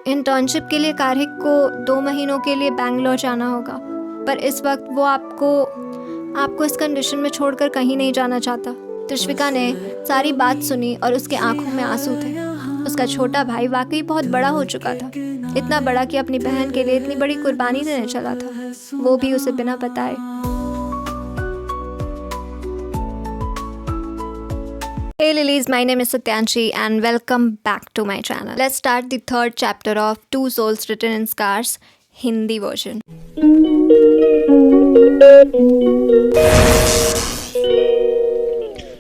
Internship के लिए कारिक को 2 महीनों के लिए बैंगलोर जाना होगा, पर इस वक्त वो आपको इस कंडीशन में छोड़कर कहीं नहीं जाना चाहता। त्रिश्विका ने सारी बात सुनी और उसके आंखों में आंसू थे। उसका छोटा भाई वाकई बहुत बड़ा हो चुका था, इतना बड़ा कि अपनी बहन के लिए इतनी बड़ी कुर्बानी देने चला था, वो भी उसे बिना बताए। Hey Lilies, my name is Satyanshi and welcome back to my channel. Let's start the third chapter of Two Souls Written in Scars, Hindi version.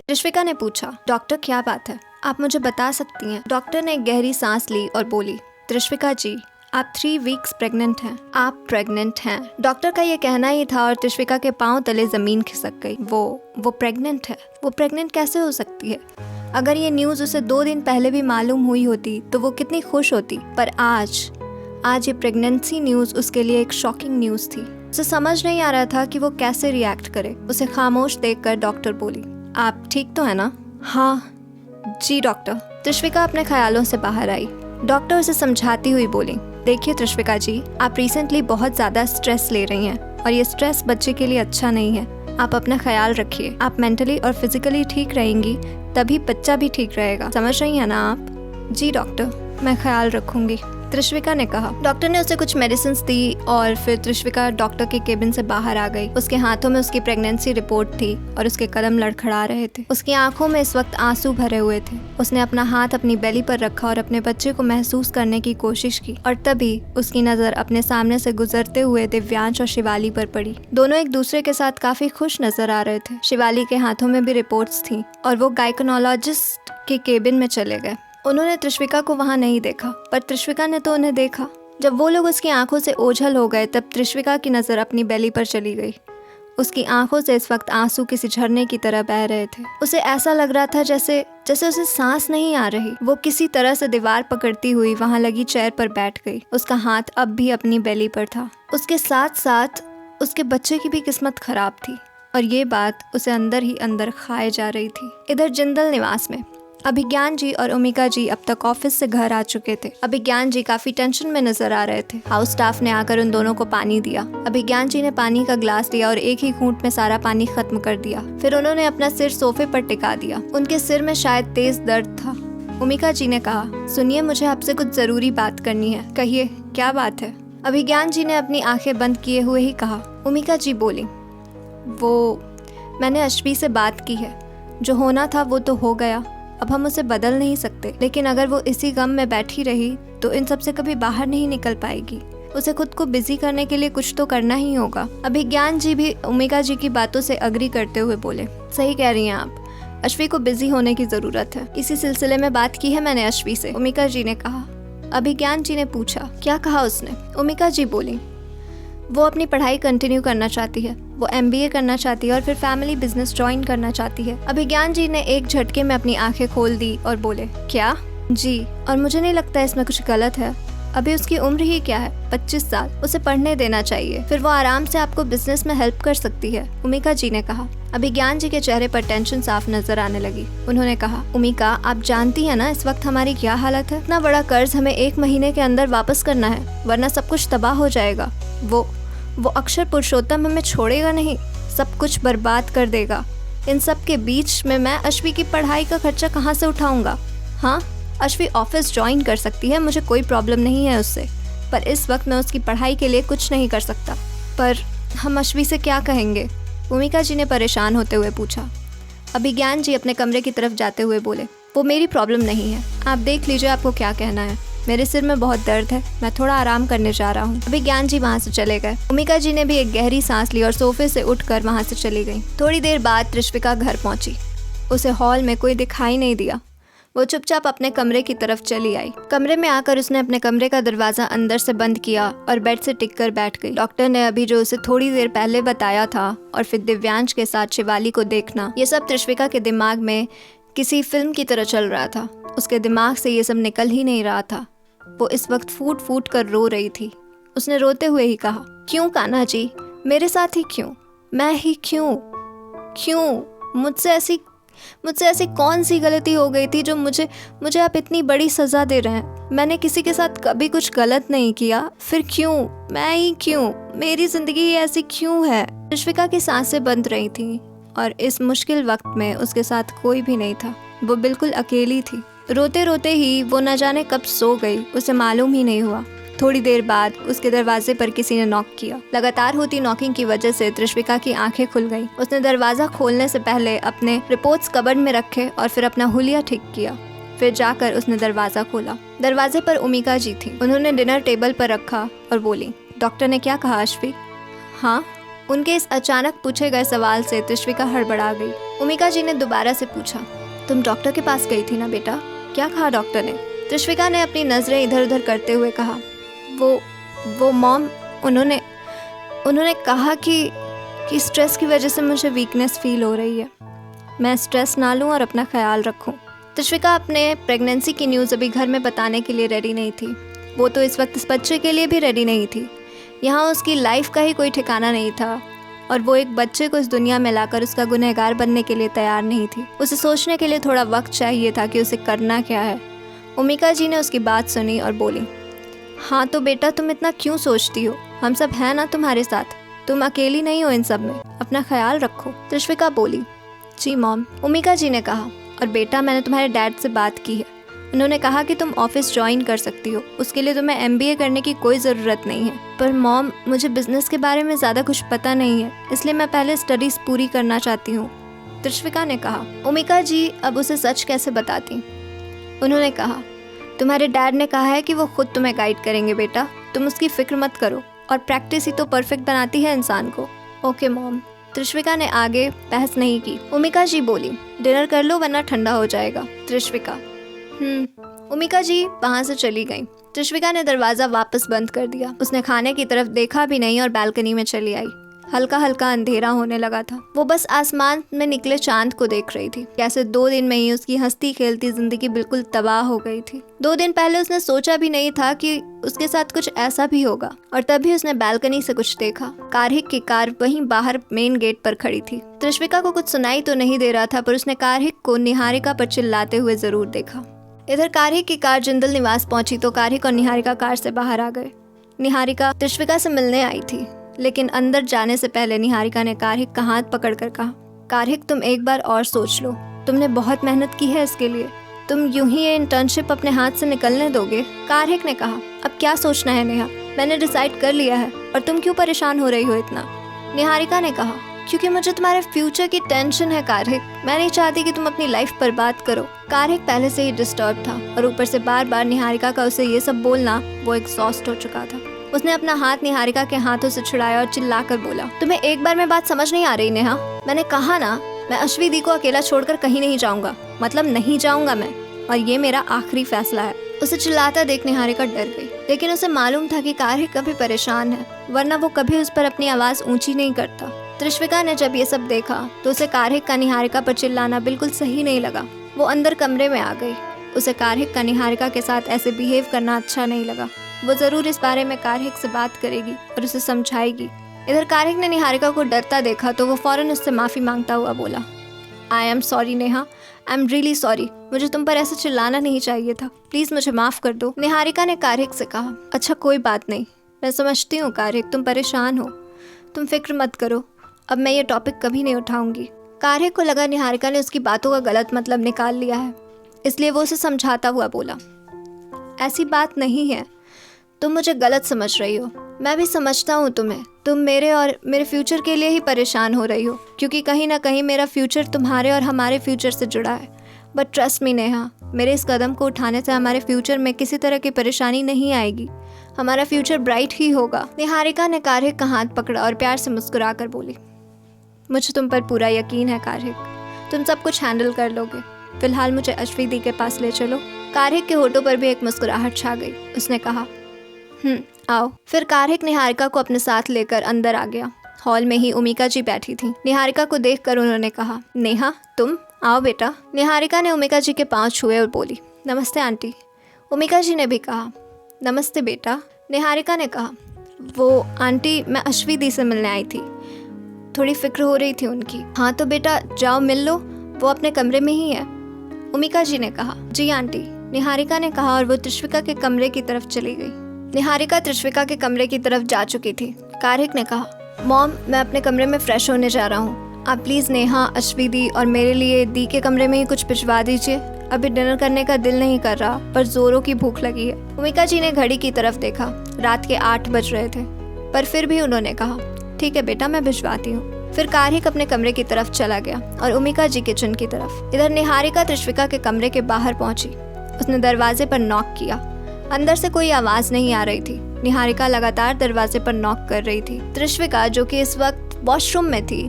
त्रिश्विका ने पूछा, डॉक्टर क्या बात है, आप मुझे बता सकती हैं? डॉक्टर ने एक गहरी सांस ली और बोली, त्रिश्विका जी, आप 3 वीक्स प्रेग्नेंट हैं। आप प्रेग्नेंट हैं। डॉक्टर का ये कहना ही था और त्रिश्विका के पांव तले जमीन खिसक गई। वो प्रेग्नेंट है। वो प्रेग्नेंट कैसे हो सकती है? अगर ये न्यूज़ उसे 2 दिन पहले भी मालूम हुई होती तो वो कितनी खुश होती, पर आज ये प्रेगनेंसी न्यूज़ उसके लिए एक शॉकिंग न्यूज़ थी। उसे समझ नहीं आ रहा था कि वो कैसे रिएक्ट करे। उसे खामोश देखकर डॉक्टर बोली, आप ठीक तो है ना? हाँ जी डॉक्टर। त्रिश्विका अपने ख्यालों से बाहर आई। डॉक्टर उसे समझाती हुई बोली, देखिए त्रिश्विका जी, आप रिसेंटली बहुत ज़्यादा स्ट्रेस ले रही हैं और ये स्ट्रेस बच्चे के लिए अच्छा नहीं है। आप अपना ख्याल रखिए। आप मेंटली और फिजिकली ठीक रहेंगी तभी बच्चा भी ठीक रहेगा। समझ रही हैं ना आप? जी डॉक्टर, मैं ख्याल रखूंगी, त्रिश्विका ने कहा। डॉक्टर ने उसे कुछ मेडिसिन दी और फिर त्रिश्विका डॉक्टर के केबिन से बाहर आ गई। उसके हाथों में उसकी प्रेगनेंसी रिपोर्ट थी और उसके कदम लड़खड़ा रहे थे। उसकी आंखों में इस वक्त आंसू भरे हुए थे। उसने अपना हाथ अपनी बेली पर रखा और अपने बच्चे को महसूस करने की कोशिश की और तभी उसकी नजर अपने सामने से गुजरते हुए दिव्यांश और शिवाली पर पड़ी। दोनों एक दूसरे के साथ काफी खुश नजर आ रहे थे। शिवाली के हाथों में भी रिपोर्ट्स थी और वो गायकोनोलॉजिस्ट के केबिन में चले गए। उन्होंने त्रिश्विका को वहां नहीं देखा, पर त्रिश्विका ने तो उन्हें देखा। जब वो लोग उसकी आंखों से ओझल हो गए तब त्रिश्विका की नज़र अपनी बेली पर चली गई। उसकी आंखों से इस वक्त आंसू किसी झरने की तरह बह रहे थे। उसे ऐसा लग रहा था जैसे उसे सांस नहीं आ रही। वो किसी तरह से दीवार पकड़ती हुई वहां लगी चेयर पर बैठ गई। उसका हाथ अब भी अपनी बेली पर था। उसके साथ साथ उसके बच्चे की भी किस्मत खराब थी और ये बात उसे अंदर ही अंदर खाए जा रही थी। इधर जिंदल निवास में अभिज्ञान जी और ओमिका जी अब तक ऑफिस से घर आ चुके थे। अभिज्ञान जी काफी टेंशन में नजर आ रहे थे। हाउस स्टाफ ने आकर उन दोनों को पानी दिया। अभिज्ञान जी ने पानी का ग्लास लिया और एक ही घूंट में सारा पानी खत्म कर दिया। फिर उन्होंने अपना सिर सोफे पर टिका दिया। उनके सिर में शायद तेज दर्द था। ओमिका जी ने कहा, सुनिए, मुझे आपसे कुछ जरूरी बात करनी है। कहिए, क्या बात है? अभिज्ञान जी ने अपनी आंखें बंद किए हुए ही कहा। ओमिका जी बोली, मैंने अश्वी से बात की है। जो होना था वो तो हो गया, अब हम उसे बदल नहीं सकते, लेकिन अगर वो इसी गम में बैठी रही तो इन सब से कभी बाहर नहीं निकल पाएगी। उसे खुद को बिजी करने के लिए कुछ तो करना ही होगा। अभिज्ञान जी भी ओमिका जी की बातों से अग्री करते हुए बोले, सही कह रही हैं आप, अश्वी को बिजी होने की जरूरत है। इसी सिलसिले में बात की है मैंने अश्वी से, ओमिका जी ने कहा। अभिज्ञान जी ने पूछा, क्या कहा उसने? ओमिका जी बोली, वो अपनी पढ़ाई कंटिन्यू करना चाहती है। वो MBA करना चाहती है और फिर फैमिली बिजनेस ज्वाइन करना चाहती है। अभिज्ञान जी ने एक झटके में अपनी आंखें खोल दी और बोले, क्या? जी, और मुझे नहीं लगता इसमें कुछ गलत है। अभी उसकी उम्र ही क्या है, 25 साल। उसे पढ़ने देना चाहिए, फिर वो आराम से आपको बिजनेस में हेल्प कर सकती है, ओमिका जी ने कहा। अभिज्ञान जी के चेहरे पर टेंशन साफ नजर आने लगी। उन्होंने कहा, ओमिका, आप जानती है ना इस वक्त हमारी क्या हालत है? इतना बड़ा कर्ज हमें 1 महीने के अंदर वापस करना है, वरना सब कुछ तबाह हो जाएगा। वो अक्षर पुरुषोत्तम हमें छोड़ेगा नहीं, सब कुछ बर्बाद कर देगा। इन सब के बीच में मैं अश्वी की पढ़ाई का खर्चा कहाँ से उठाऊंगा? हाँ, अश्वी ऑफिस ज्वाइन कर सकती है, मुझे कोई प्रॉब्लम नहीं है उससे, पर इस वक्त मैं उसकी पढ़ाई के लिए कुछ नहीं कर सकता। पर हम अश्वी से क्या कहेंगे? ओमिका जी ने परेशान होते हुए पूछा। अभिज्ञान जी अपने कमरे की तरफ जाते हुए बोले, वो मेरी प्रॉब्लम नहीं है, आप देख लीजिए आपको क्या कहना है। मेरे सिर में बहुत दर्द है, मैं थोड़ा आराम करने जा रहा हूँ। अभिज्ञान जी वहाँ से चले गए। ओमिका जी ने भी एक गहरी सांस ली और सोफे से उठकर वहाँ से चली गई। थोड़ी देर बाद त्रिश्विका घर पहुँची। उसे हॉल में कोई दिखाई नहीं दिया। वो चुपचाप अपने कमरे की तरफ चली आई। कमरे में आकर उसने अपने कमरे का दरवाजा अंदर से बंद किया और बेड से टिक कर बैठ गई। डॉक्टर ने अभी जो उसे थोड़ी देर पहले बताया था और फिर दिव्यांश के साथ शिवाली को देखना, ये सब त्रिश्विका के दिमाग में किसी फिल्म की तरह चल रहा था। उसके दिमाग से ये सब निकल ही नहीं रहा था। वो इस वक्त फूट फूट कर रो रही थी। उसने रोते हुए ही कहा, क्यों कान्हा जी, मेरे साथ ही क्यों? मैं ही क्यों? मुझसे ऐसी मुझसे ऐसी कौन सी गलती हो गई थी जो मुझे आप इतनी बड़ी सज़ा दे रहे हैं? मैंने किसी के साथ कभी कुछ गलत नहीं किया, फिर क्यों? मैं ही क्यों? मेरी ज़िंदगी ऐसी क्यों है? त्रिश्विका की सांसें बंद रही थीं और इस मुश्किल वक्त में उसके साथ कोई भी नहीं था। वो बिल्कुल अकेली थी। रोते रोते ही वो न जाने कब सो गई, उसे मालूम ही नहीं हुआ। थोड़ी देर बाद उसके दरवाजे पर किसी ने नॉक किया। लगातार होती नॉकिंग की वजह से त्रिश्विका की आंखें खुल गईं। उसने दरवाज़ा खोलने से पहले अपने रिपोर्ट्स कबर्ड में रखे और फिर अपना हुलिया ठीक किया। फिर जाकर उसने दरवाज़ा खोला। दरवाजे पर उमिका जी थी। उन्होंने डिनर टेबल पर रखा और बोली, डॉक्टर ने क्या कहा अश्वी? हाँ। उनके इस अचानक पूछे गए सवाल से त्रिश्विका हड़बड़ा गई। उमिका जी ने दोबारा से पूछा, तुम डॉक्टर के पास गई थी ना बेटा? क्या कहा डॉक्टर ने? त्रिश्विका ने अपनी नज़रें इधर उधर करते हुए कहा, वो मॉम, उन्होंने कहा कि स्ट्रेस की वजह से मुझे वीकनेस फील हो रही है। मैं स्ट्रेस ना लूं और अपना ख्याल रखूं। त्रिश्विका अपने प्रेगनेंसी की न्यूज़ अभी घर में बताने के लिए रेडी नहीं थी। वो तो इस वक्त इस बच्चे के लिए भी रेडी नहीं थी। यहाँ उसकी लाइफ का ही कोई ठिकाना नहीं था और वो एक बच्चे को इस दुनिया में लाकर उसका गुनहगार बनने के लिए तैयार नहीं थी। उसे सोचने के लिए थोड़ा वक्त चाहिए था कि उसे करना क्या है। उमिका जी ने उसकी बात सुनी और बोली, हाँ तो बेटा, तुम इतना क्यों सोचती हो? हम सब हैं ना तुम्हारे साथ। तुम अकेली नहीं हो इन सब में। अपना ख्याल रखो। त्रिश्विका बोली, जी मॉम। उमिका जी ने कहा, और बेटा, मैंने तुम्हारे डैड से बात की है। उन्होंने कहा कि तुम ऑफिस ज्वाइन कर सकती हो। उसके लिए तुम्हें MBA करने की कोई ज़रूरत नहीं है। पर मॉम, मुझे बिजनेस के बारे में ज़्यादा कुछ पता नहीं है, इसलिए मैं पहले स्टडीज़ पूरी करना चाहती हूँ, त्रिश्विका ने कहा। उमिका जी अब उसे सच कैसे बताती? उन्होंने कहा, तुम्हारे डैड ने कहा है कि वो खुद तुम्हें गाइड करेंगे बेटा। तुम उसकी फिक्र मत करो, और प्रैक्टिस ही तो परफेक्ट बनाती है इंसान को। Okay mom. त्रिश्विका ने आगे बहस नहीं की। उमिका जी बोली, डिनर कर लो वरना ठंडा हो जाएगा। त्रिश्विका, उमिका जी वहाँ से चली गई। त्रिश्विका ने दरवाज़ा वापस बंद कर दिया। उसने खाने की तरफ देखा भी नहीं और बालकनी में चली आई। हल्का हल्का अंधेरा होने लगा था। वो बस आसमान में निकले चांद को देख रही थी। कैसे 2 दिन में ही उसकी हंसती खेलती जिंदगी बिल्कुल तबाह हो गई थी। 2 दिन पहले उसने सोचा भी नहीं था कि उसके साथ कुछ ऐसा भी होगा, और तभी उसने बालकनी से कुछ देखा। कारहिक की कार वहीं बाहर मेन गेट पर खड़ी थी। त्रिश्विका को कुछ सुनाई तो नहीं दे रहा था, पर उसने कारहिक को निहारिका पर चिल्लाते हुए जरूर देखा। इधर कारहिक की कार जिंदल निवास पहुंची तो कारहिक और निहारिका कार से बाहर आ गए। निहारिका त्रिश्विका से मिलने आई थी, लेकिन अंदर जाने से पहले निहारिका ने कारहिक का हाथ पकड़कर कहा, कारहिक, तुम एक बार और सोच लो। तुमने बहुत मेहनत की है इसके लिए। तुम यूं ही ये इंटर्नशिप अपने हाथ से निकलने दोगे? कारहिक ने कहा, अब क्या सोचना है नेहा, मैंने डिसाइड कर लिया है, और तुम क्यों परेशान हो रही हो इतना? निहारिका ने कहा, क्योंकि मुझे तुम्हारे फ्यूचर की टेंशन है कारहिक। मैं नहीं चाहती कि तुम अपनी लाइफ बर्बाद करो। कारहिक पहले से ही डिस्टर्ब था, और ऊपर से बार बार निहारिका का उसे ये सब बोलना, वो एग्जॉस्ट हो चुका था। उसने अपना हाथ निहारिका के हाथों से छुड़ाया और चिल्लाकर बोला, तुम्हें एक बार में बात समझ नहीं आ रही नेहा? मैंने कहा ना, मैं अश्वी दी को अकेला छोड़कर कहीं नहीं जाऊंगा। मतलब नहीं जाऊंगा मैं, और ये मेरा आखिरी फैसला है। उसे चिल्लाता देख निहारिका डर गई, लेकिन उसे मालूम था कि कारहिक कभी परेशान है, वरना वो कभी उस पर अपनी आवाज ऊंची नहीं करता। त्रिश्विका ने जब ये सब देखा तो उसे कारहिक का निहारिका पर चिल्लाना बिल्कुल सही नहीं लगा। वो अंदर कमरे में आ गई। उसे कारहिक का निहारिका के साथ ऐसे बिहेव करना अच्छा नहीं लगा। वो जरूर इस बारे में कारहिक से बात करेगी और उसे समझाएगी। इधर कारहिक ने निहारिका को डरता देखा तो वो फौरन उससे माफ़ी मांगता हुआ बोला, I am sorry Neha, I am really sorry. मुझे तुम पर ऐसे चिल्लाना नहीं चाहिए था। प्लीज़ मुझे माफ़ कर दो। निहारिका ने कारहिक से कहा, अच्छा कोई बात नहीं, मैं समझती हूँ कारहिक, तुम परेशान हो। तुम फिक्र मत करो, अब मैं ये टॉपिक कभी नहीं उठाऊंगी। कारहिक को लगा निहारिका ने उसकी बातों का गलत मतलब निकाल लिया है, इसलिए वो उसे समझाता हुआ बोला, ऐसी बात नहीं है, तुम मुझे गलत समझ रही हो। मैं भी समझता हूँ तुम्हें। तुम मेरे और मेरे फ्यूचर के लिए ही परेशान हो रही हो, क्योंकि कहीं ना कहीं मेरा फ्यूचर तुम्हारे और हमारे फ्यूचर से जुड़ा है। बट ट्रस्ट मी नेहा, मेरे इस कदम को उठाने से हमारे फ्यूचर में किसी तरह की परेशानी नहीं आएगी। हमारा फ्यूचर ब्राइट ही होगा। निहारिका ने कारहिक का हाथ पकड़ा और प्यार से मुस्कुरा कर बोली, मुझे तुम पर पूरा यकीन है कारहिक, तुम सब कुछ हैंडल कर लोगे। फिलहाल मुझे अश्वी दी के पास ले चलो। कारहिक के होठों पर भी एक मुस्कुराहट छा गई। उसने कहा, आओ। फिर कारहिक निहारिका को अपने साथ लेकर अंदर आ गया। हॉल में ही उमिका जी बैठी थी। निहारिका को देखकर उन्होंने कहा, नेहा तुम आओ बेटा। निहारिका ने उमिका जी के पांव छुए और बोली, नमस्ते आंटी। उमिका जी ने भी कहा, नमस्ते बेटा। निहारिका ने कहा, वो आंटी, मैं अश्वी दी से मिलने आई थी, थोड़ी फिक्र हो रही थी उनकी। हाँ तो बेटा जाओ मिल लो, वो अपने कमरे में ही है। उमिका जी ने कहा। जी आंटी, निहारिका ने कहा और वो त्रिशविका के कमरे की तरफ चली गई। निहारिका त्रिशविका के कमरे की तरफ जा चुकी थी। कारिक ने कहा, मॉम मैं अपने कमरे में फ्रेश होने जा रहा हूँ, आप प्लीज़ नेहा, अश्वी दी और मेरे लिए दी के कमरे में ही कुछ भिजवा दीजिए। अभी डिनर करने का दिल नहीं कर रहा, पर जोरों की भूख लगी है। उमिका जी ने घड़ी की तरफ देखा। रात के 8 बज रहे थे, पर फिर भी उन्होंने कहा, ठीक है बेटा, मैं भिजवाती हूँ। फिर कारिक अपने कमरे की तरफ चला गया और उमिका जी किचन की तरफ। इधर निहारिका त्रिशविका के कमरे के बाहर पहुंची। उसने दरवाजे पर नॉक किया। अंदर से कोई आवाज़ नहीं आ रही थी। निहारिका लगातार दरवाजे पर नॉक कर रही थी। त्रिशविका, जो कि इस वक्त वॉशरूम में थी,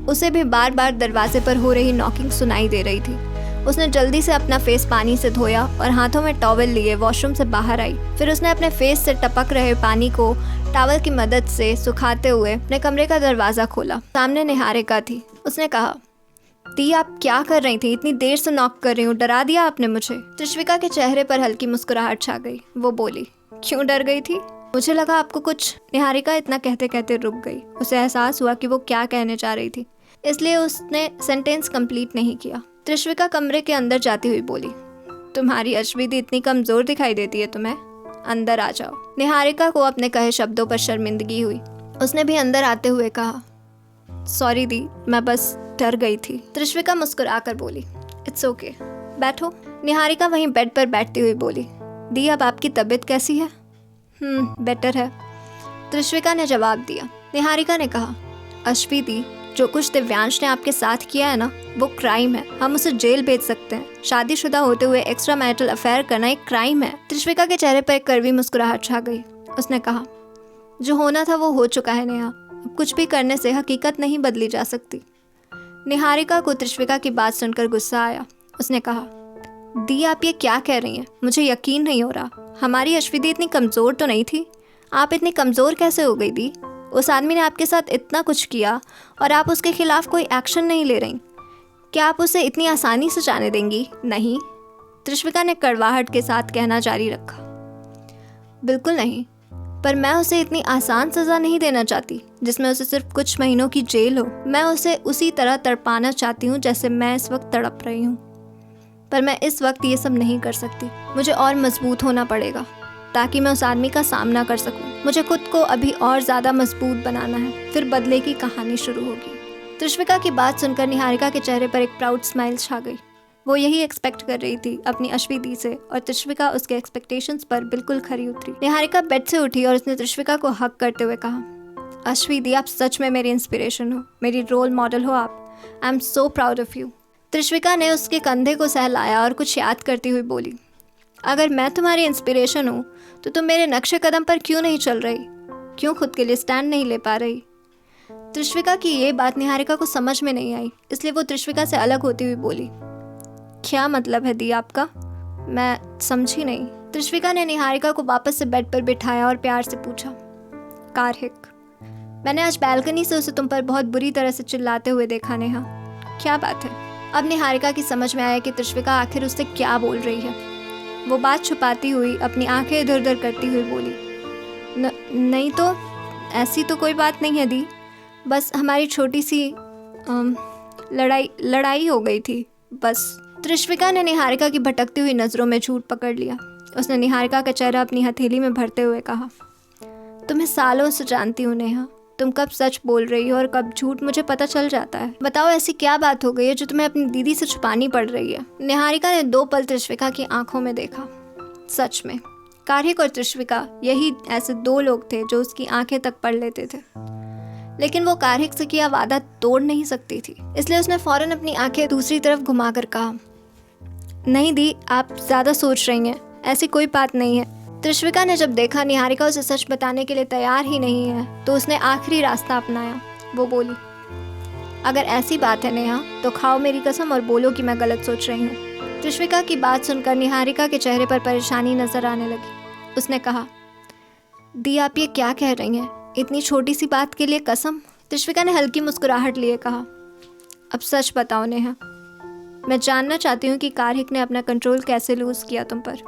उसे भी बार बार दरवाजे पर हो रही नॉकिंग सुनाई दे रही थी। उसने जल्दी से अपना फेस पानी से धोया और हाथों में टॉवल लिए वॉशरूम से बाहर आई। फिर उसने अपने फेस से टपक रहे पानी को टॉवल की मदद से सुखाते हुए अपने कमरे का दरवाज़ा खोला। सामने निहारिका थी। उसने कहा, दी आप क्या कर रही थी? इतनी देर से नॉक कर रही हूँ, डरा दिया आपने मुझे। त्रिशविका के चेहरे पर हल्की मुस्कुराहट छा गई। वो बोली, क्यों डर गई थी? मुझे लगा आपको कुछ। निहारिका इतना कहते कहते रुक गई। उसे एहसास हुआ कि वो क्या कहने जा रही थी, इसलिए उसने सेंटेंस कंप्लीट नहीं किया। त्रिशविका कमरे के अंदर जाती हुई बोली, तुम्हारी अश्वी दी इतनी कमज़ोर दिखाई देती है तुम्हें, अंदर आ जाओ। निहारिका को अपने कहे शब्दों पर शर्मिंदगी हुई। उसने भी अंदर आते हुए कहा, सॉरी दी, मैं बस डर गई थी। त्रिशविका मुस्कुराकर बोली, इट्स ओके, बैठो। निहारिका वहीं बेड पर बैठती हुई बोली, दी अब आपकी तबीयत कैसी है? बेटर है, त्रिशविका ने जवाब दिया। निहारिका ने कहा, अश्वी दी, जो कुछ दिव्यांश ने आपके साथ किया है ना, वो क्राइम है। हम उसे जेल भेज सकते हैं। शादीशुदा होते हुए एक्स्ट्रा मैरिटल अफेयर करना एक क्राइम है। त्रिशविका के चेहरे पर एक कड़वी मुस्कुराहट छा गई। उसने कहा, जो होना था वो हो चुका है नेहा, अब कुछ भी करने से हकीकत नहीं बदली जा सकती। निहारिका को त्रिशविका की बात सुनकर गुस्सा आया। उसने कहा, दी आप ये क्या कह रही हैं? मुझे यकीन नहीं हो रहा। हमारी अश्वी दी इतनी कमज़ोर तो नहीं थी। आप इतनी कमज़ोर कैसे हो गई दी? उस आदमी ने आपके साथ इतना कुछ किया और आप उसके खिलाफ कोई एक्शन नहीं ले रही। क्या आप उसे इतनी आसानी से जाने देंगी? नहीं, त्रिशविका ने कड़वाहट के साथ कहना जारी रखा। बिल्कुल नहीं, पर मैं उसे इतनी आसान सज़ा नहीं देना चाहती जिसमें उसे सिर्फ कुछ महीनों की जेल हो। मैं उसे उसी तरह तड़पाना चाहती हूँ जैसे मैं इस वक्त तड़प रही हूँ। पर मैं इस वक्त ये सब नहीं कर सकती। मुझे और मजबूत होना पड़ेगा ताकि मैं उस आदमी का सामना कर सकूं। मुझे खुद को अभी और ज़्यादा मजबूत बनाना है, फिर बदले की कहानी शुरू होगी। त्रिशविका की बात सुनकर निहारिका के चेहरे पर एक प्राउड स्माइल छा गई। वो यही एक्सपेक्ट कर रही थी अपनी अश्वी दी से, और त्रिशविका उसके एक्सपेक्टेशंस पर बिल्कुल खरी उतरी। निहारिका बेड से उठी और उसने त्रिशविका को हक करते हुए कहा, अश्वी दी, आप सच में मेरी इंस्पिरेशन हो, मेरी रोल मॉडल हो आप। I am so proud of you. Trishvika ने उसके कंधे को सहलाया और कुछ याद करती हुई बोली, अगर मैं तुम्हारी इंस्पिरेशन हूँ तो तुम मेरे नक्शे कदम पर क्यों नहीं चल रही? क्यों खुद के लिए स्टैंड नहीं ले पा रही? त्रिशविका की ये बात निहारिका को समझ में नहीं आई, इसलिए वो त्रिशविका से अलग होती हुई बोली, क्या मतलब है दी आपका? मैं समझी नहीं। त्रिशविका ने निहारिका को वापस से बेड पर बिठाया और प्यार से पूछा, कारिक, मैंने आज बैल्कनी से उसे तुम पर बहुत बुरी तरह से चिल्लाते हुए देखा नेहा। क्या बात है? अब निहारिका की समझ में आया कि त्रिशविका आखिर उससे क्या बोल रही है। वो बात छुपाती हुई अपनी आंखें इधर उधर करती हुई बोली, नहीं तो ऐसी तो कोई बात नहीं है दी, बस हमारी छोटी सी लड़ाई हो गई थी बस। त्रिशविका ने निहारिका की भटकती हुई नज़रों में झूठ पकड़ लिया। उसने निहारिका का चेहरा अपनी हथेली में भरते हुए कहा, तुम्हें सालों से जानती हूँ नेहा, तुम कब सच बोल रही हो और कब झूठ मुझे पता चल जाता है। बताओ ऐसी क्या बात हो गई है जो तुम्हें अपनी दीदी से छुपानी पड़ रही है? निहारिका ने 2 पल त्रिशविका की आंखों में देखा। सच में कारिक और त्रिशविका यही ऐसे 2 लोग थे जो उसकी आंखें तक पढ़ लेते थे, लेकिन वो कारिक से किया वादा तोड़ नहीं सकती थी। इसलिए उसने फौरन अपनी आंखें दूसरी तरफ घुमाकर कहा, नहीं दी, आप ज़्यादा सोच रही हैं, ऐसी कोई बात नहीं है। त्रिशविका ने जब देखा निहारिका उसे सच बताने के लिए तैयार ही नहीं है, तो उसने आखिरी रास्ता अपनाया। वो बोली, अगर ऐसी बात है नेहा तो खाओ मेरी कसम और बोलो कि मैं गलत सोच रही हूँ। त्रिशविका की बात सुनकर निहारिका के चेहरे पर परेशानी नजर आने लगी। उसने कहा, दी आप ये क्या कह रही हैं? इतनी छोटी सी बात के लिए कसम? त्रिशविका ने हल्की मुस्कुराहट लिए कहा, अब सच बताओ नेहा, मैं जानना चाहती हूँ कि कारिक ने अपना कंट्रोल कैसे लूज़ किया तुम पर,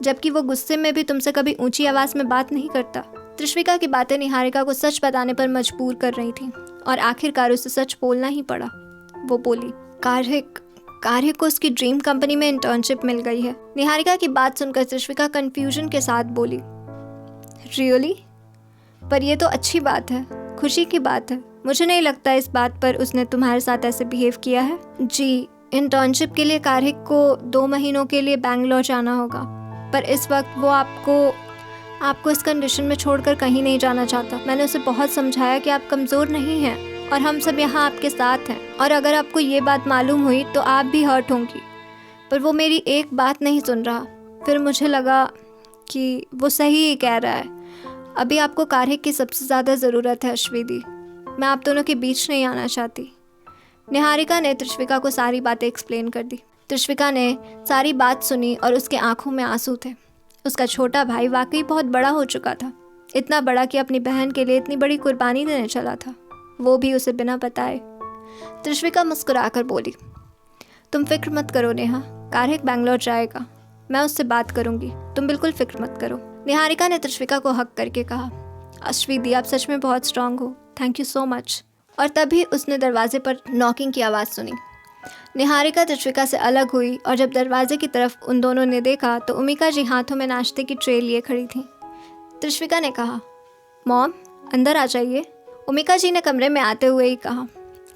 जबकि वो गुस्से में भी तुमसे कभी ऊंची आवाज़ में बात नहीं करता। त्रिशविका की बातें निहारिका को सच बताने पर मजबूर कर रही थीं और आखिरकार उसे सच बोलना ही पड़ा। वो बोली, कारिक को उसकी ड्रीम कंपनी में इंटर्नशिप मिल गई है। निहारिका की बात सुनकर त्रिश्विका कंफ्यूजन के साथ बोली, रियली? पर ये तो अच्छी बात है, खुशी की बात है। मुझे नहीं लगता इस बात पर उसने तुम्हारे साथ ऐसे बिहेव किया है। जी, इंटर्नशिप के लिए कारिक को 2 महीनों के लिए बैंगलोर जाना होगा, पर इस वक्त वो आपको इस कंडीशन में छोड़कर कहीं नहीं जाना चाहता। मैंने उसे बहुत समझाया कि आप कमज़ोर नहीं हैं और हम सब यहाँ आपके साथ हैं, और अगर आपको ये बात मालूम हुई तो आप भी हर्ट होंगी। पर वो मेरी एक बात नहीं सुन रहा। फिर मुझे लगा कि वो सही ही कह रहा है। अभी आपको कारिक की सबसे ज़्यादा ज़रूरत है अश्विनी। मैं आप दोनों के बीच नहीं आना चाहती। निहारिका ने त्रिश्विका को सारी बातें एक्सप्लेन कर दी। त्रिश्विका ने सारी बात सुनी और उसके आंखों में आंसू थे। उसका छोटा भाई वाकई बहुत बड़ा हो चुका था, इतना बड़ा कि अपनी बहन के लिए इतनी बड़ी कुर्बानी देने चला था, वो भी उसे बिना बताए। त्रिश्विका मुस्कुराकर बोली, तुम फिक्र मत करो नेहा, कारिक बैंगलोर जाएगा, मैं उससे बात करूंगी, तुम बिल्कुल फिक्र मत करो। निहारिका ने त्रिश्विका को हक करके कहा, अश्विनी आप सच में बहुत स्ट्रांग हो, थैंक यू सो मच। और तभी उसने दरवाजे पर नॉकिंग की आवाज़ सुनी। निहारिका त्रिश्विका से अलग हुई और जब दरवाजे की तरफ उन दोनों ने देखा तो उमिका जी हाथों में नाश्ते की ट्रे लिए खड़ी थी। त्रिश्विका ने कहा, मॉम अंदर आ जाइए। उमिका जी ने कमरे में आते हुए ही कहा,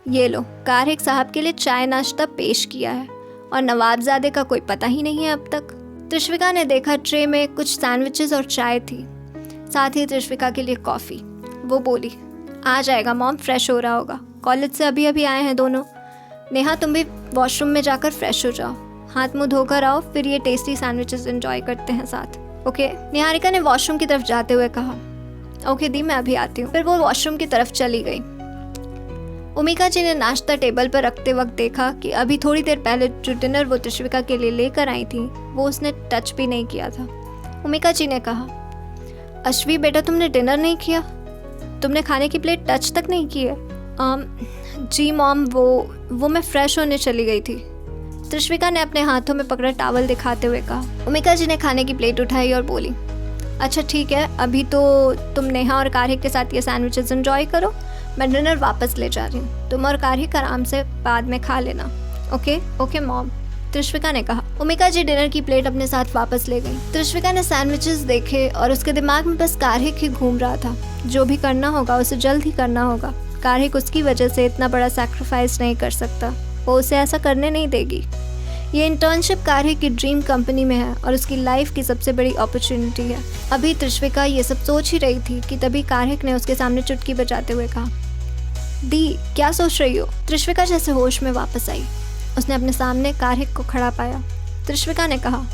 ये लो, कारिक साहब के लिए चाय नाश्ता पेश किया है, और नवाबजादे का कोई पता ही नहीं है अब तक। त्रिश्विका ने देखा ट्रे में कुछ सैंडविचेस और चाय थी, साथ ही त्रिश्विका के लिए कॉफ़ी। वो बोली, आ जाएगा मॉम, फ्रेश हो रहा होगा, कॉलेज से अभी अभी आए हैं दोनों। नेहा तुम भी वॉशरूम में जाकर फ्रेश हो जाओ, हाथ मुंह धोकर आओ, फिर ये टेस्टी सैंडविचेस एंजॉय करते हैं साथ, ओके? निहारिका ने वॉशरूम की तरफ जाते हुए कहा, ओके दी, मैं अभी आती हूँ। फिर वो वॉशरूम की तरफ चली गई। उमिका जी ने नाश्ता टेबल पर रखते वक्त देखा कि अभी थोड़ी देर पहले जो डिनर वो त्रिश्विका के लिए लेकर आई थी वो उसने टच भी नहीं किया था। उमिका जी ने कहा, अश्वी बेटा तुमने डिनर नहीं किया, तुमने खाने की प्लेट टच तक नहीं की है? जी मॉम, वो मैं फ्रेश होने चली गई थी। त्रिश्विका ने अपने हाथों में पकड़ा टॉवल दिखाते हुए कहा। उमिका जी ने खाने की प्लेट उठाई और बोली, अच्छा ठीक है, अभी तो तुम नेहा और कारिक के साथ ये सैंडविचेस एंजॉय करो, मैं डिनर वापस ले जा रही हूँ, तुम और कारिक आराम से बाद में खा लेना, ओके? ओके मॉम, त्रिश्विका ने कहा। उमिका जी डिनर की प्लेट अपने साथ वापस ले गई। त्रिश्विका ने सैंडविचेस देखे और उसके दिमाग में बस कारिक ही घूम रहा था। जो भी करना होगा उसे जल्द ही करना होगा। कारिक उसकी वजह से इतना बड़ा सैक्रिफाइस नहीं कर सकता, वो उसे ऐसा करने नहीं देगी। ये इंटर्नशिप कारिक की ड्रीम कंपनी में है और उसकी लाइफ की सबसे बड़ी अपॉर्चुनिटी है। अभी त्रिश्विका ये सब सोच ही रही थी कि तभी कारिक ने उसके सामने चुटकी बजाते हुए कहा, दी क्या सोच रही हो? त्रिश्विका जैसे होश में वापस आई। उसने अपने सामने कारिक को खड़ा पाया। त्रिश्विका ने कहा,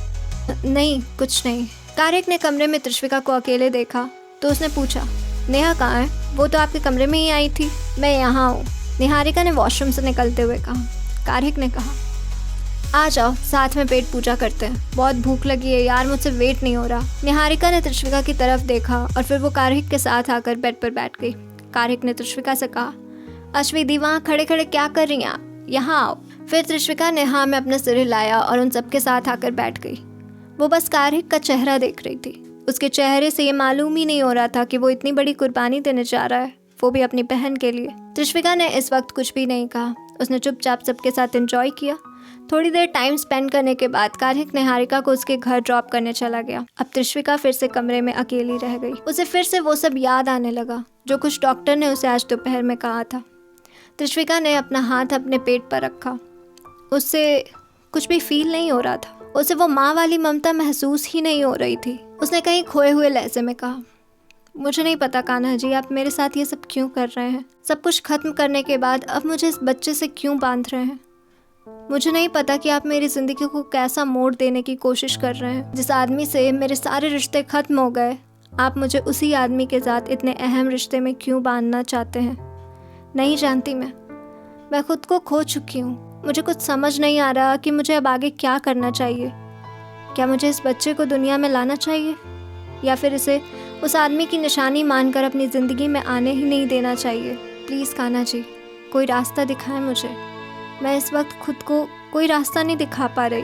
नहीं कुछ नहीं। कारिक ने कमरे में त्रिश्विका को अकेले देखा तो उसने पूछा, नेहा कहाँ है? वो तो आपके कमरे में ही आई थी। मैं यहाँ हूँ, निहारिका ने वॉशरूम से निकलते हुए कहा। कारिक ने कहा, आ जाओ साथ में पेट पूजा करते हैं, बहुत भूख लगी है यार, मुझसे वेट नहीं हो रहा। निहारिका ने त्रिश्विका की तरफ देखा और फिर वो कारिक के साथ आकर बेड पर बैठ गई। कारिक ने त्रिश्विका से कहा, अश्विनी वहाँ खड़े खड़े क्या कर रही हैं आप, यहाँ आओ। फिर त्रिश्विका ने हाँ में अपना सिर हिलाया और उन सबके साथ आकर बैठ गई। वो बस कारिक का चेहरा देख रही थी। उसके चेहरे से ये मालूम ही नहीं हो रहा था कि वो इतनी बड़ी कुर्बानी देने जा रहा है, वो भी अपनी बहन के लिए। त्रिश्विका ने इस वक्त कुछ भी नहीं कहा, उसने चुपचाप सबके साथ एंजॉय किया। थोड़ी देर टाइम स्पेंड करने के बाद कारिक निहारिका को उसके घर ड्रॉप करने चला गया। अब त्रिश्विका फिर से कमरे में अकेली रह गई। उसे फिर से वो सब याद आने लगा जो कुछ डॉक्टर ने उसे आज दोपहर में कहा था। त्रिश्विका ने अपना हाथ अपने पेट पर रखा। उससे कुछ भी फील नहीं हो रहा था, उसे वो माँ वाली ममता महसूस ही नहीं हो रही थी। उसने कहीं खोए हुए लहजे में कहा, मुझे नहीं पता कान्हा जी, आप मेरे साथ ये सब क्यों कर रहे हैं? सब कुछ खत्म करने के बाद अब मुझे इस बच्चे से क्यों बांध रहे हैं? मुझे नहीं पता कि आप मेरी ज़िंदगी को कैसा मोड़ देने की कोशिश कर रहे हैं। जिस आदमी से मेरे सारे रिश्ते खत्म हो गए, आप मुझे उसी आदमी के साथ इतने अहम रिश्ते में क्यों बांधना चाहते हैं? नहीं जानती मैं खुद को खो चुकी हूँ। मुझे कुछ समझ नहीं आ रहा कि मुझे अब आगे क्या करना चाहिए। क्या मुझे इस बच्चे को दुनिया में लाना चाहिए या फिर इसे उस आदमी की निशानी मानकर अपनी ज़िंदगी में आने ही नहीं देना चाहिए? प्लीज़ कान्हा जी, कोई रास्ता दिखाएं मुझे। मैं इस वक्त खुद को कोई रास्ता नहीं दिखा पा रही,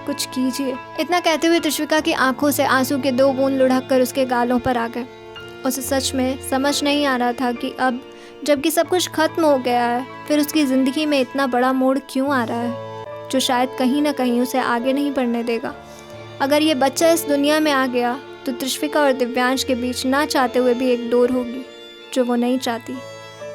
कुछ कीजिए। इतना कहते हुए त्रिश्विका की आंखों से आंसू के 2 बूंद लुढ़क कर उसके गालों पर आ गए। उसे सच में समझ नहीं आ रहा था कि अब जबकि सब कुछ खत्म हो गया है, फिर उसकी ज़िंदगी में इतना बड़ा मोड़ क्यों आ रहा है जो शायद कहीं ना कहीं उसे आगे नहीं बढ़ने देगा। अगर ये बच्चा इस दुनिया में आ गया तो त्रिशविका और दिव्यांश के बीच ना चाहते हुए भी एक डोर होगी जो वो नहीं चाहती।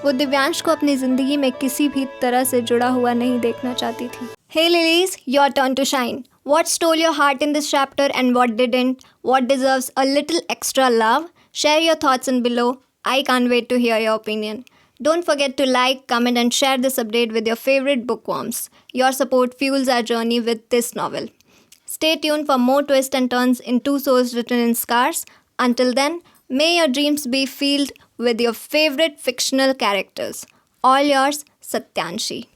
वो दिव्यांश को अपनी ज़िंदगी में किसी भी तरह से जुड़ा हुआ नहीं देखना चाहती थी। Hey lilies, your turn to shine. What stole your heart in this chapter and what didn't? What deserves a little extra love? Share your thoughts in below. I can't wait to hear your opinion. Don't forget to like, comment and share this update with your favorite bookworms. Your support fuels our journey with this novel. Stay tuned for more twists and turns in Two Souls Written in Scars. Until then, may your dreams be filled with your favorite fictional characters. All yours, Satyanshi.